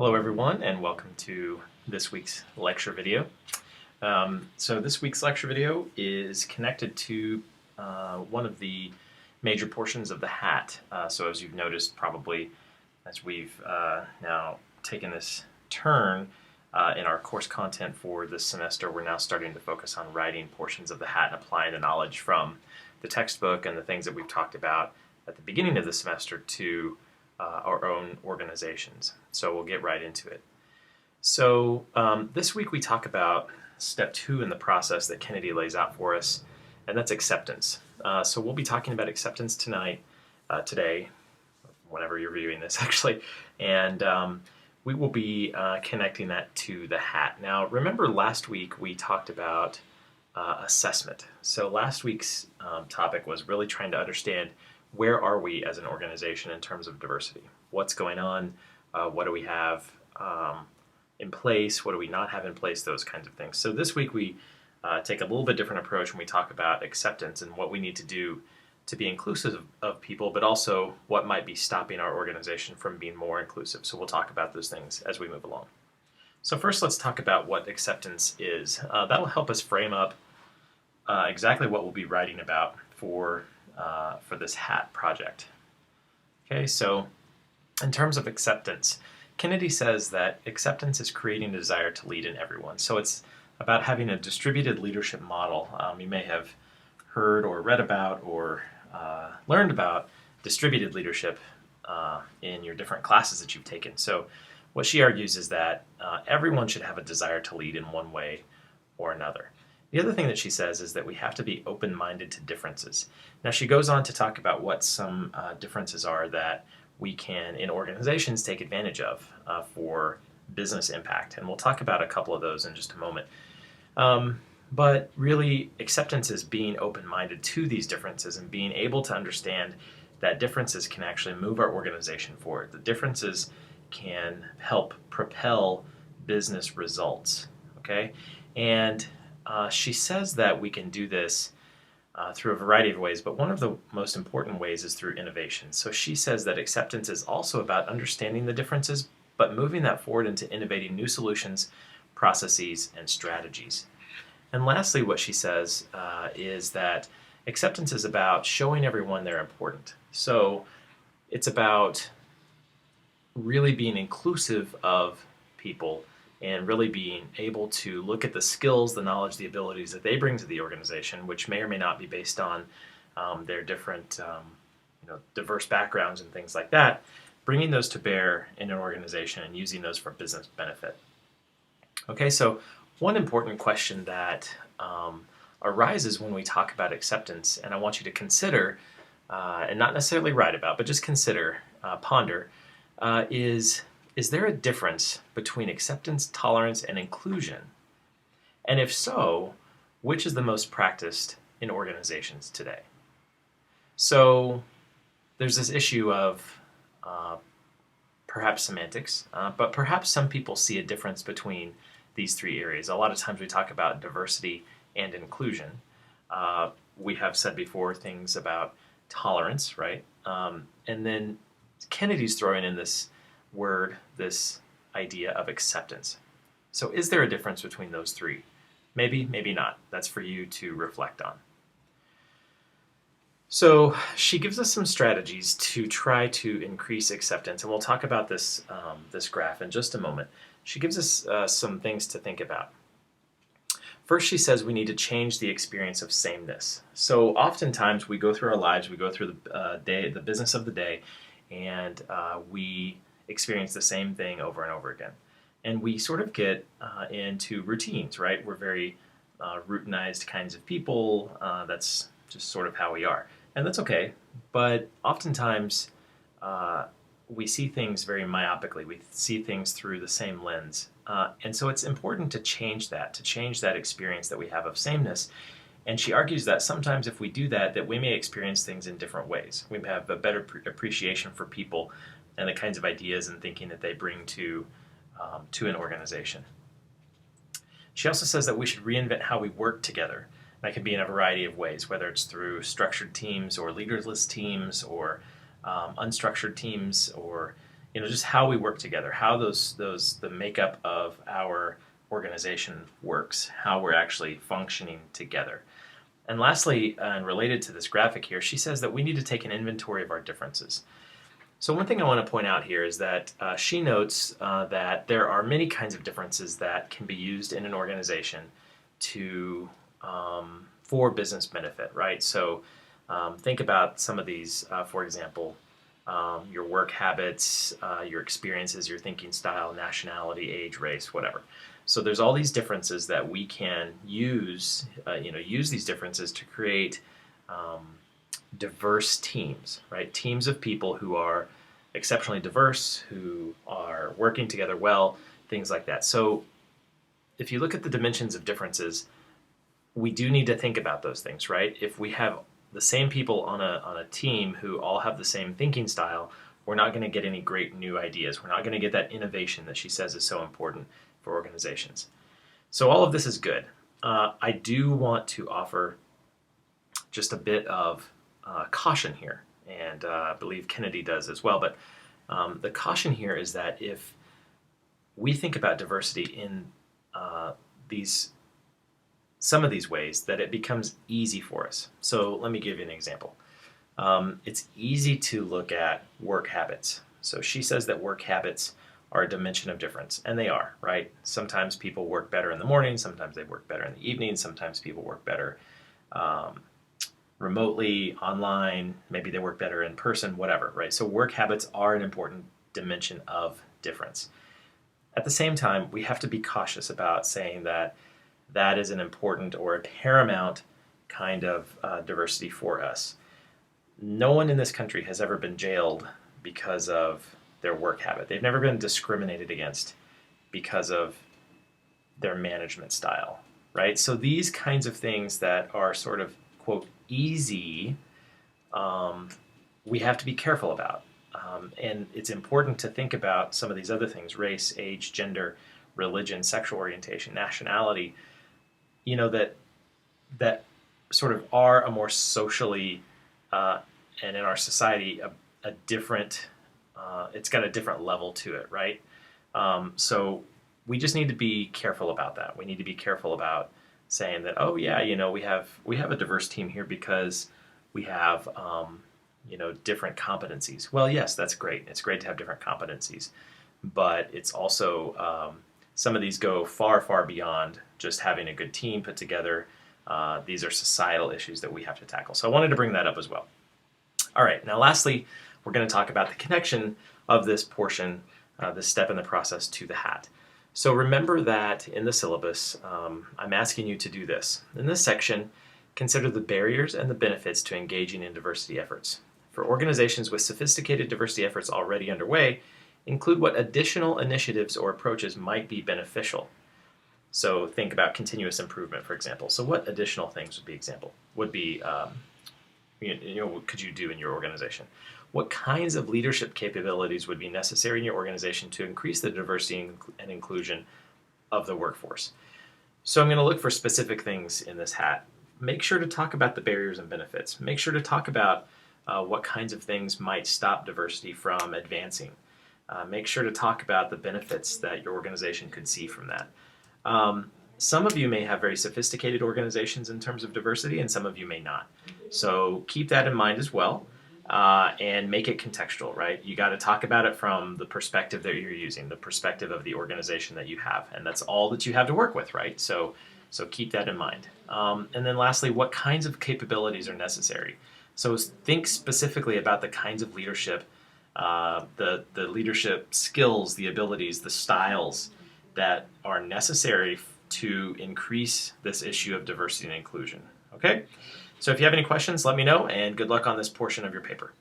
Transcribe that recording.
Hello everyone and welcome to this week's lecture video. So this week's lecture video is connected to one of the major portions of the hat. So as you've noticed probably as we've now taken this turn in our course content for this semester, we're now starting to focus on writing portions of the hat and applying the knowledge from the textbook and the things that we've talked about at the beginning of the semester to our own organizations. So we'll get right into it. So this week we talk about step 2 in the process that Kennedy lays out for us, and that's acceptance. So we'll be talking about acceptance today, whenever you're viewing this actually, and we will be connecting that to the hat. Now remember last week we talked about assessment. So last week's topic was really trying to understand where are we as an organization in terms of diversity? What's going on? What do we have in place? What do we not have in place? Those kinds of things. So this week we take a little bit different approach when we talk about acceptance and what we need to do to be inclusive of people, but also what might be stopping our organization from being more inclusive. So we'll talk about those things as we move along. So first let's talk about what acceptance is. That'll help us frame up exactly what we'll be writing about for this hat project. Okay, so in terms of acceptance, Kennedy says that acceptance is creating a desire to lead in everyone. So it's about having a distributed leadership model. You may have heard or read about or learned about distributed leadership in your different classes that you've taken. So what she argues is that everyone should have a desire to lead in one way or another. The other thing that she says is that we have to be open-minded to differences. Now she goes on to talk about what some differences are that we can, in organizations, take advantage of for business impact. And we'll talk about a couple of those in just a moment. But really, acceptance is being open-minded to these differences and being able to understand that differences can actually move our organization forward. The differences can help propel business results, okay? And she says that we can do this through a variety of ways, but one of the most important ways is through innovation. So she says that acceptance is also about understanding the differences, but moving that forward into innovating new solutions, processes, and strategies. And lastly, what she says is that acceptance is about showing everyone they're important. So it's about really being inclusive of people and really being able to look at the skills, the knowledge, the abilities that they bring to the organization, which may or may not be based on their different diverse backgrounds and things like that, bringing those to bear in an organization and using those for business benefit. Okay, so one important question that arises when we talk about acceptance, and I want you to consider, and not necessarily write about, but just consider, ponder, is there a difference between acceptance, tolerance, and inclusion? And if so, which is the most practiced in organizations today? So there's this issue of perhaps semantics, but perhaps some people see a difference between these three areas. A lot of times we talk about diversity and inclusion. We have said before things about tolerance, right? And then Kennedy's throwing in this word, this idea of acceptance. So is there a difference between those three? Maybe, maybe not. That's for you to reflect on. So she gives us some strategies to try to increase acceptance, and we'll talk about this, this graph in just a moment. She gives us some things to think about. First, she says we need to change the experience of sameness. So oftentimes we go through our lives, we go through the day, the business of the day, and we experience the same thing over and over again. And we sort of get into routines, right? We're very routinized kinds of people. That's just sort of how we are. And that's okay. But oftentimes we see things very myopically. We see things through the same lens. And so it's important to change that experience that we have of sameness. And she argues that sometimes if we do that, that we may experience things in different ways. We may have a better appreciation for people and the kinds of ideas and thinking that they bring to an organization. She also says that we should reinvent how we work together. That can be in a variety of ways, whether it's through structured teams or leaderless teams or unstructured teams or just how we work together, how the makeup of our organization works, how we're actually functioning together. And lastly, and related to this graphic here, she says that we need to take an inventory of our differences. So one thing I want to point out here is that she notes that there are many kinds of differences that can be used in an organization to for business benefit, right? So think about some of these, for example, your work habits, your experiences, your thinking style, nationality, age, race, whatever. So there's all these differences that we can use, use these differences to create diverse teams, right? Teams of people who are exceptionally diverse, who are working together well, things like that. So if you look at the dimensions of differences, we do need to think about those things, right? If we have the same people on a team who all have the same thinking style, we're not going to get any great new ideas. We're not going to get that innovation that she says is so important for organizations. So all of this is good. I do want to offer just a bit of caution here, and I believe Kennedy does as well. But the caution here is that if we think about diversity in some of these ways, that it becomes easy for us. So let me give you an example. It's easy to look at work habits. So she says that work habits are a dimension of difference, and they are, right? Sometimes people work better in the morning, sometimes they work better in the evening, sometimes people work better remotely, online, maybe they work better in person, whatever, right? So work habits are an important dimension of difference. At the same time, we have to be cautious about saying that that is an important or a paramount kind of diversity for us. No one in this country has ever been jailed because of their work habit. They've never been discriminated against because of their management style, right? So these kinds of things that are sort of, quote, easy, we have to be careful about. And it's important to think about some of these other things: race, age, gender, religion, sexual orientation, nationality, that sort of are a more socially, and in our society, a different, it's got a different level to it, right? So we just need to be careful about that. We need to be careful about saying that, oh yeah, we have a diverse team here because we have different competencies. Well, yes, that's great. It's great to have different competencies, but it's also some of these go far, far beyond just having a good team put together. These are societal issues that we have to tackle. So I wanted to bring that up as well. All right, now lastly, we're going to talk about the connection of this portion, this step in the process, to the hat. So remember that in the syllabus, I'm asking you to do this. In this section, consider the barriers and the benefits to engaging in diversity efforts. For organizations with sophisticated diversity efforts already underway, include what additional initiatives or approaches might be beneficial. So think about continuous improvement, for example. So what additional things would be could you do in your organization? What kinds of leadership capabilities would be necessary in your organization to increase the diversity and inclusion of the workforce? So I'm going to look for specific things in this hat. Make sure to talk about the barriers and benefits. Make sure to talk about what kinds of things might stop diversity from advancing. Make sure to talk about the benefits that your organization could see from that. Some of you may have very sophisticated organizations in terms of diversity, and some of you may not. So keep that in mind as well, and make it contextual, right? You got to talk about it from the perspective that you're using, the perspective of the organization that you have, and that's all that you have to work with, right? So keep that in mind. And then lastly, what kinds of capabilities are necessary? So think specifically about the kinds of leadership, the leadership skills, the abilities, the styles that are necessary to increase this issue of diversity and inclusion. Okay? So if you have any questions, let me know, and good luck on this portion of your paper.